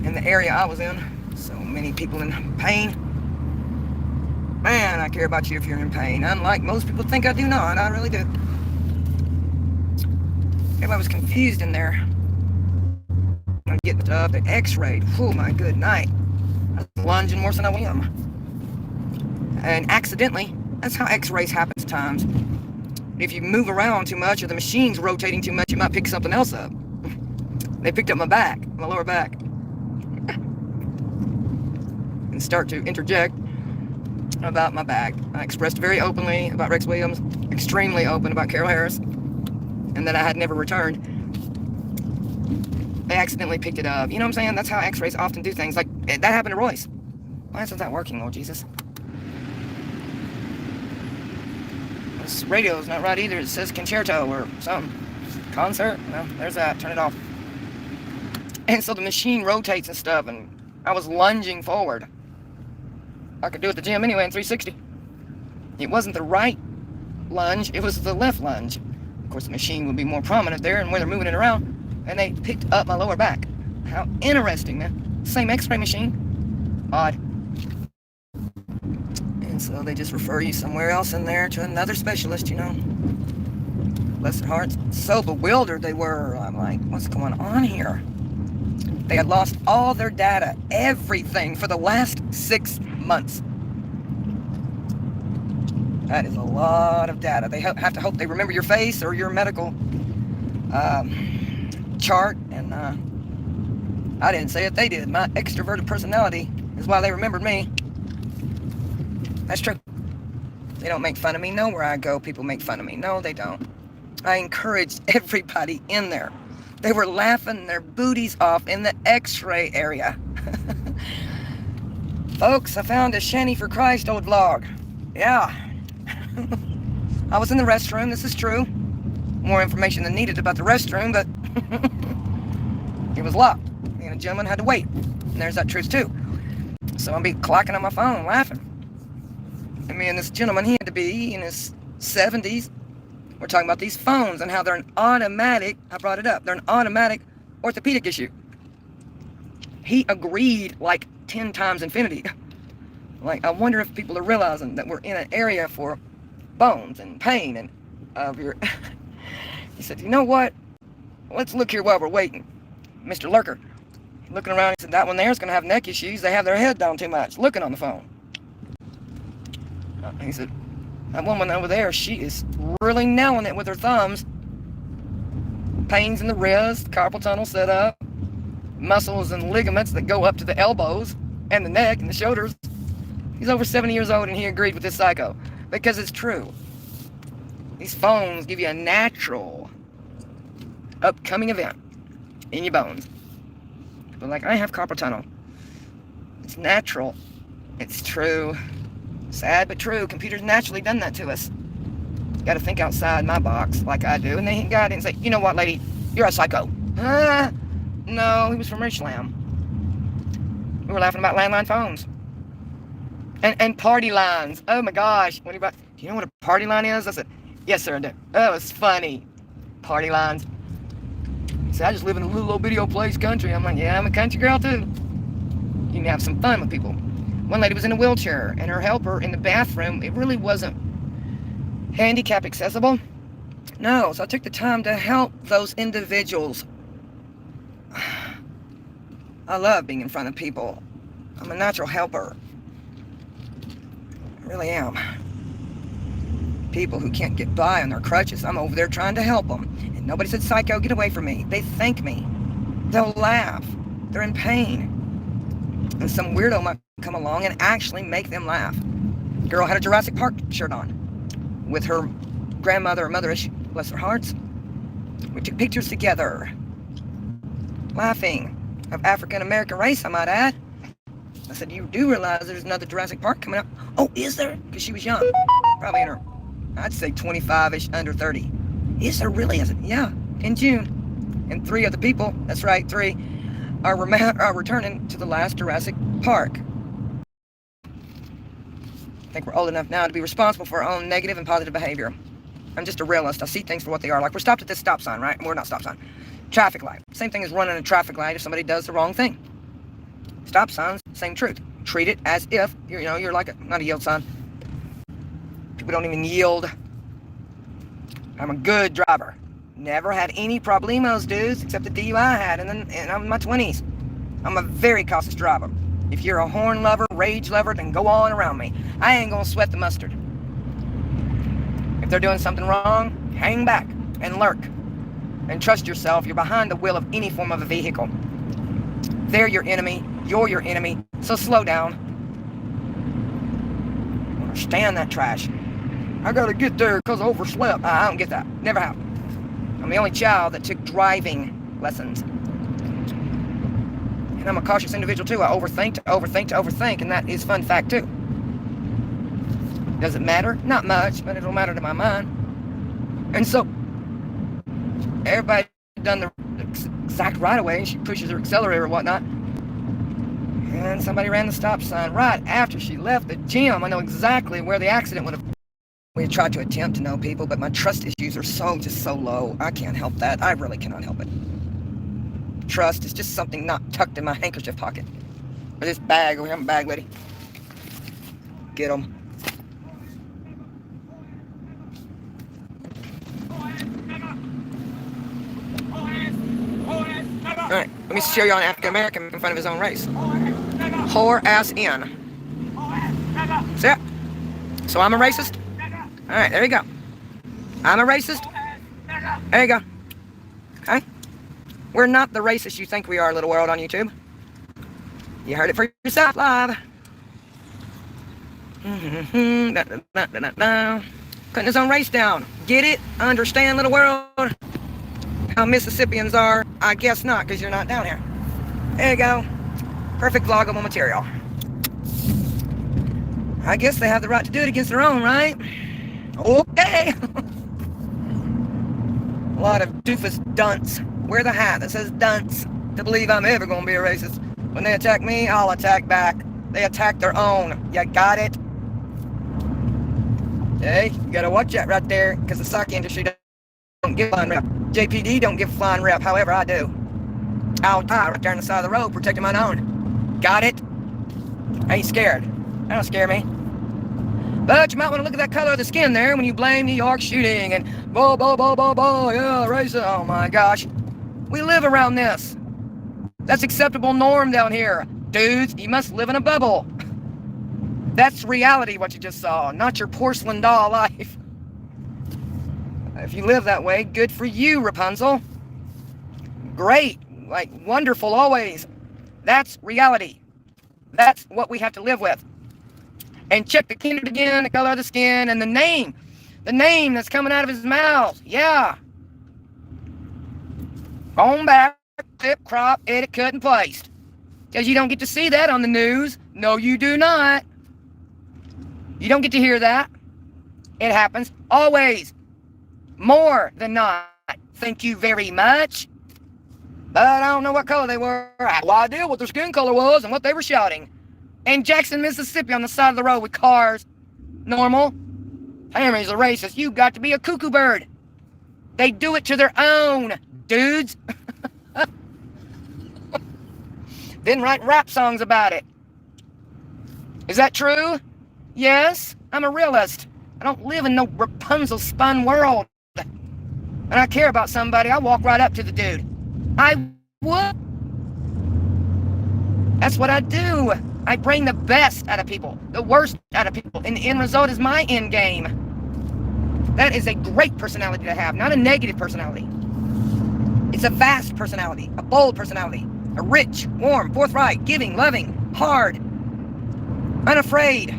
in the area I was in. So many people in pain. Man, I care about you if you're in pain. Unlike most people think I do not. I really do. Everybody was confused in there. I'm getting the x-rayed. Oh my good night. I was lunging worse than I am. And accidentally, that's how x-rays happen sometimes. If you move around too much or the machine's rotating too much, you might pick something else up. They picked up my back, my lower back. And start to interject about my back. I expressed very openly about Rex Williams, extremely open about Carol Harris, and that I had never returned. They accidentally picked it up. You know what I'm saying? That's how x-rays often do things. Like, that happened to Royce. Why isn't that working, Lord Jesus? This radio's not right either. It says concerto or something. Concert? No, there's that. Turn it off. And so the machine rotates and stuff, and I was lunging forward. I could do it at the gym anyway in 360. It wasn't the right lunge, it was the left lunge. Of course, the machine would be more prominent there and where they're moving it around, and they picked up my lower back. How interesting, man. Same x-ray machine. Odd. And so they just refer you somewhere else in there to another specialist, you know. Bless their hearts. So bewildered they were. I'm like, what's going on here? They had lost all their data, everything, for the last 6 months. That is a lot of data. They have to hope they remember your face or your medical chart. And I didn't say it, they did. My extroverted personality is why they remembered me. That's true. They don't make fun of me. No, where I go, people make fun of me. No, they don't. I encouraged everybody in there. They were laughing their booties off in the x-ray area. Folks, I found a Shanty for Christ old vlog. Yeah. I was in the restroom, this is true. More information than needed about the restroom, but it was locked. And a gentleman had to wait. And there's that truth too. So I'll be clocking on my phone, laughing. I mean, this gentleman, he had to be in his 70s. We're talking about these phones and how they're an automatic, I brought it up, they're an automatic orthopedic issue. He agreed like 10 times infinity. Like, I wonder if people are realizing that we're in an area for bones and pain and of your... He said, you know what? Let's look here while we're waiting. Mr. Lurker, looking around, he said, that one there is going to have neck issues. They have their head down too much, looking on the phone. He said, that woman over there, she is really nailing it with her thumbs. Pains in the wrist, carpal tunnel set up, muscles and ligaments that go up to the elbows and the neck and the shoulders. He's over 70 years old and he agreed with this psycho because it's true. These phones give you a natural upcoming event in your bones. But like, I have carpal tunnel. It's natural. It's true. Sad but true. Computers naturally done that to us. Got to think outside my box like I do. And then he got in and said, you know what, lady? You're a psycho. No, he was from Richland. We were laughing about landline phones. And party lines. Oh my gosh. What about, do you know what a party line is? I said, yes sir, I do. That was funny. Party lines. He said, I just live in a little old video place country. I'm like, yeah, I'm a country girl too. You can have some fun with people. One lady was in a wheelchair, and her helper in the bathroom, it really wasn't handicap accessible. No, so I took the time to help those individuals. I love being in front of people. I'm a natural helper. I really am. People who can't get by on their crutches, I'm over there trying to help them. And nobody said, psycho, get away from me. They thank me. They'll laugh. They're in pain. And some weirdo might come along and actually make them laugh. Girl had a Jurassic Park shirt on with her grandmother or motherish, bless their hearts. We took pictures together, laughing, of African American race, I might add. I said, you do realize there's another Jurassic Park coming up? Oh, is there? Because she was young, probably in her, I'd say 25-ish, under 30. Is there really? I said, yeah, in June. And 3 of the people, that's right, 3, are returning to the last Jurassic Park. I think we're old enough now to be responsible for our own negative and positive behavior. I'm just a realist. I see things for what they are. Like, we're stopped at this stop sign, right? We're not stop sign. Traffic light. Same thing as running a traffic light if somebody does the wrong thing. Stop signs, same truth. Treat it as if, you're like not a yield sign. People don't even yield. I'm a good driver. Never had any problemos, dudes, except the DUI I had, and I'm in my 20s. I'm a very cautious driver. If you're a horn lover, rage lover, then go on around me. I ain't gonna sweat the mustard. If they're doing something wrong, hang back and lurk. And trust yourself, you're behind the wheel of any form of a vehicle. They're your enemy, you're your enemy, so slow down. Understand that trash. I gotta get there because I overslept. I don't get that. Never have. I'm the only child that took driving lessons. And I'm a cautious individual too. I overthink, and that is fun fact too. Does it matter? Not much, but it'll matter to my mind. And so, everybody done the exact right away, and she pushes her accelerator or whatnot. And somebody ran the stop sign right after she left the gym. I know exactly where the accident would have. We tried to attempt to know people, but my trust issues are so low. I can't help that. I really cannot help it. Trust is just something not tucked in my handkerchief pocket. Or this bag over here. I'm a bag lady. Get them. Alright, let me show you an African American in front of his own race. Whore ass in. See that? So I'm a racist? Alright, there you go. I'm a racist? There you go. Okay? We're not the racist you think we are, little world on YouTube. You heard it for yourself live. Cutting his own race down. Get it? Understand, little world? How Mississippians are? I guess not, because you're not down here. There you go. Perfect vloggable material. I guess they have the right to do it against their own, right? Okay. A lot of doofus dunce. Wear the hat that says dunce to believe I'm ever going to be a racist. When they attack me, I'll attack back. They attack their own. You got it? Hey, you gotta watch that right there, because the sock industry don't give a flying rep. JPD don't give a flying rep, however I do. I'll die right there on the side of the road, protecting my own. Got it? I ain't scared. That don't scare me. But you might want to look at that color of the skin there when you blame New York shooting and yeah, racist. Oh my gosh. We live around this. That's acceptable norm down here. Dudes, you must live in a bubble. That's reality, what you just saw, not your porcelain doll life. If you live that way, good for you, Rapunzel. Great, like wonderful always. That's reality. That's what we have to live with. And check the kindred again, the color of the skin, and the name. The name that's coming out of his mouth. Yeah. Bone back, tip, crop, edit, cut, and placed. Because you don't get to see that on the news. No, you do not. You don't get to hear that. It happens always. More than not. Thank you very much. But I don't know what color they were. I have no idea what their skin color was and what they were shouting. In Jackson, Mississippi, on the side of the road with cars. Normal. Henry's a racist. You got to be a cuckoo bird. They do it to their own, dudes. Then write rap songs about it. Is that true? Yes, I'm a realist. I don't live in no Rapunzel-spun world. And I care about somebody, I walk right up to the dude. I would. That's what I do. I bring the best out of people, the worst out of people, and the end result is my end game. That is a great personality to have, not a negative personality. It's a vast personality, a bold personality, a rich, warm, forthright, giving, loving, hard, unafraid.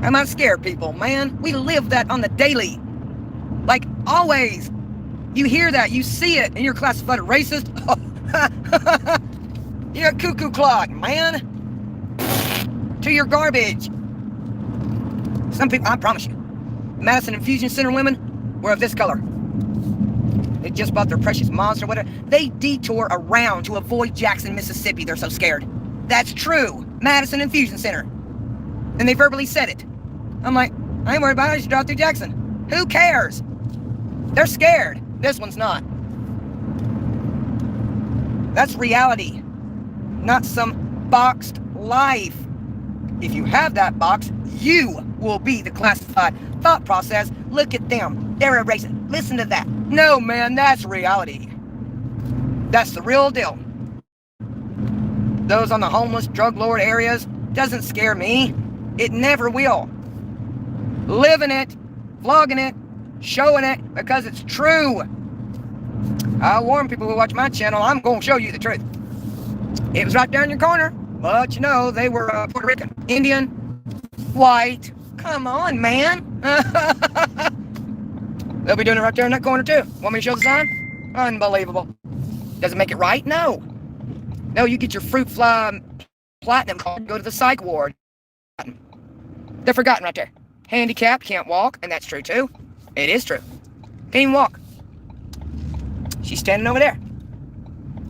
I'm not scared, people, man. We live that on the daily. Like, always. You hear that, you see it, and you're classified a racist. You're a cuckoo clock, man. To your garbage. Some people, I promise you, Madison Infusion Center women were of this color. They just bought their precious monster, whatever. They detour around to avoid Jackson, Mississippi. They're so scared. That's true. Madison Infusion Center. And they verbally said it. I'm like, I ain't worried about it. I just drive through Jackson. Who cares? They're scared. This one's not. That's reality, not some boxed life. If you have that box, you will be the classified thought process. Look at them. They're a racist. Listen to that. No, man, that's reality. That's the real deal. Those on the homeless, drug lord areas doesn't scare me. It never will. Living it, vlogging it, showing it because it's true. I warn people who watch my channel, I'm going to show you the truth. It was right there in your corner, but you know, they were Puerto Rican, Indian, white. Come on, man. They'll be doing it right there in that corner too. Want me to show the sign? Unbelievable. Does it make it right? No. No, you get your fruit fly platinum card, go to the psych ward. They're forgotten right there. Handicapped, can't walk, and that's true too. It is true. Can't even walk. She's standing over there.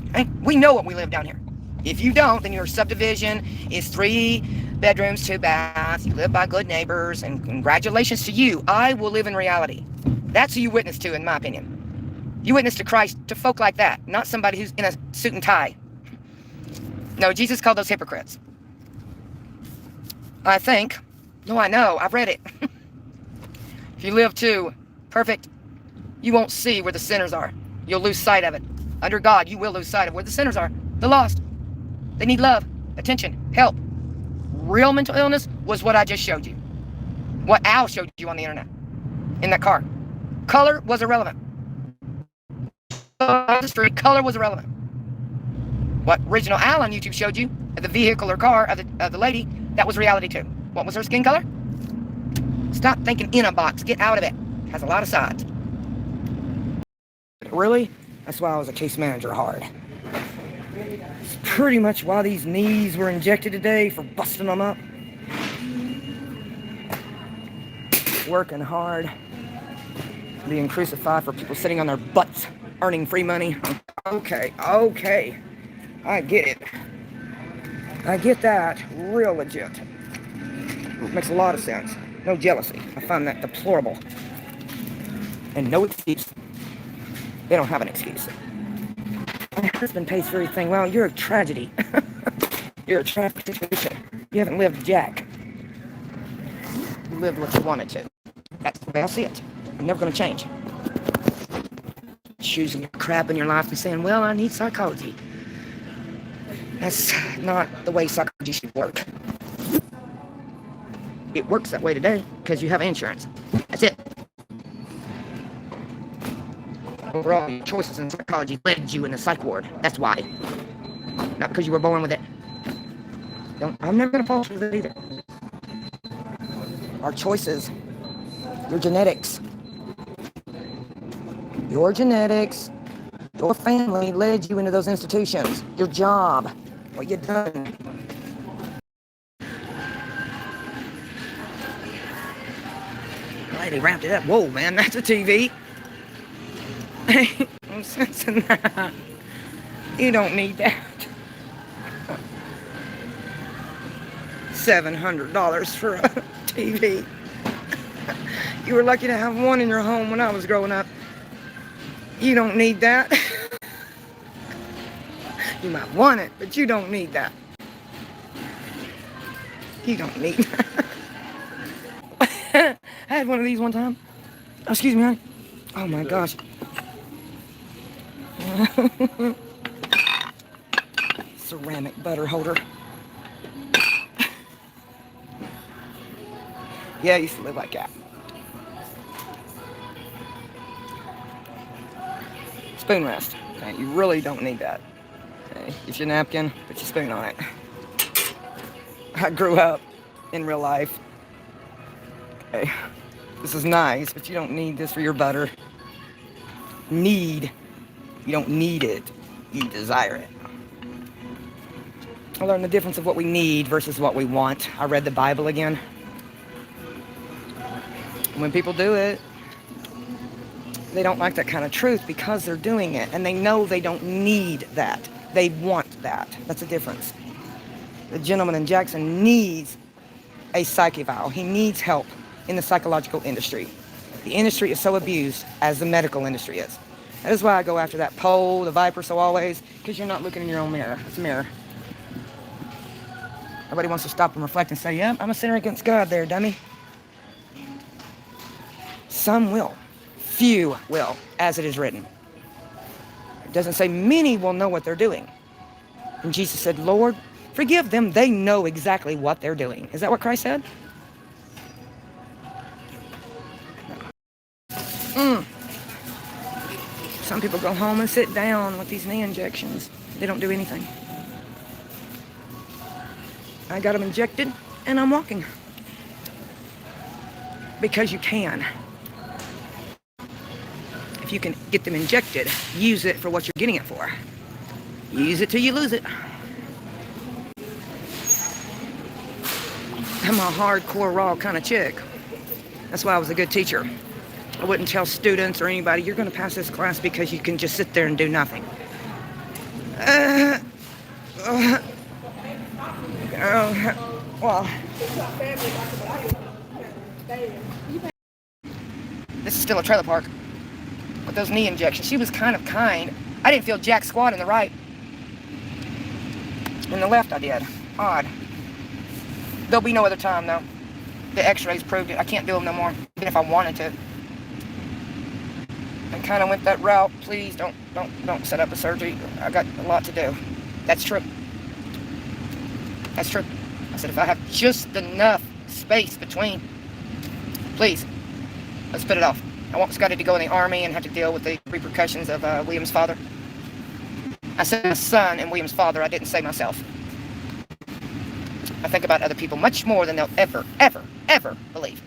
Okay? We know what we live down here. If you don't, then your subdivision is 3 bedrooms, 2 baths. You live by good neighbors, and congratulations to you. I will live in reality. That's who you witness to, in my opinion. You witness to Christ, to folk like that, not somebody who's in a suit and tie. No, Jesus called those hypocrites. I think. No, I know. I've read it. If you live too perfect, you won't see where the sinners are. You'll lose sight of it. Under God, you will lose sight of where the sinners are. The lost. They need love, attention, help. Real mental illness was what I just showed you. What Al showed you on the internet. In that car. Color was irrelevant. On the street, color was irrelevant. What original Al on YouTube showed you, the vehicle or car of the lady, that was reality too. What was her skin color? Stop thinking in a box. Get out of it. It has a lot of sides. Really? That's why I was a case manager hard. It's pretty much why these knees were injected today, for busting them up. Working hard. Being crucified for people sitting on their butts, earning free money. Okay. I get it. I get that. Real legit. It makes a lot of sense. No jealousy. I find that deplorable. And no excuse. They don't have an excuse. My husband pays for everything. Well, you're a tragedy. You're a tragic situation. You haven't lived jack. You lived what you wanted to. That's the way I see it. I'm never going to change. Choosing crap in your life and saying, well, I need psychology. That's not the way psychology should work. It works that way today because you have insurance. That's it. Overall, your choices in psychology led you in the psych ward. That's why. Not because you were born with it. I'm never going to fall for that either. Our choices, your genetics, your family led you into those institutions. Your job, what you done. They wrapped it up. Whoa, man, that's a TV. No sense in that. You don't need that. $700 for a TV. You were lucky to have one in your home when I was growing up. You don't need that. You might want it, but you don't need that. You don't need that. I had one of these one time. Oh, excuse me, honey. Oh my gosh. Ceramic butter holder. Yeah, I used to live like that. Spoon rest. Okay, you really don't need that. Okay, get your napkin, put your spoon on it. I grew up in real life. Okay, this is nice, but you don't need this for your butter. You don't need it. You desire it. I learned the difference of what we need versus what we want. I read the Bible again. When people do it, they don't like that kind of truth because they're doing it. And they know they don't need that. They want that. That's the difference. The gentleman in Jackson needs a psych eval. He needs help in the psychological industry. The industry is so abused as the medical industry is. That is why I go after that pole, the viper, so always, because you're not looking in your own mirror. It's a mirror. Nobody wants to stop and reflect and say, yeah, I'm a sinner against God there, dummy. Some will. Few will, as it is written. It doesn't say many will know what they're doing. And Jesus said, Lord, forgive them. They know exactly what they're doing. Is that what Christ said? Some people go home and sit down with these knee injections. They don't do anything. I got them injected, and I'm walking. Because you can. If you can get them injected, use it for what you're getting it for. Use it till you lose it. I'm a hardcore, raw kind of chick. That's why I was a good teacher. I wouldn't tell students or anybody, you're going to pass this class because you can just sit there and do nothing. Well, this is still a trailer park with those knee injections. She was kind. I didn't feel jack squat in the right. In the left I did. Odd. There'll be no other time though. The x-rays proved it. I can't do them no more, even if I wanted to. I kind of went that route. Please don't set up a surgery. I got a lot to do. That's true. That's true. I said if I have just enough space between, please, let's put it off. I want Scotty to go in the army and have to deal with the repercussions of William's father. I said my son and William's father. I didn't say myself. I think about other people much more than they'll ever, ever, ever believe.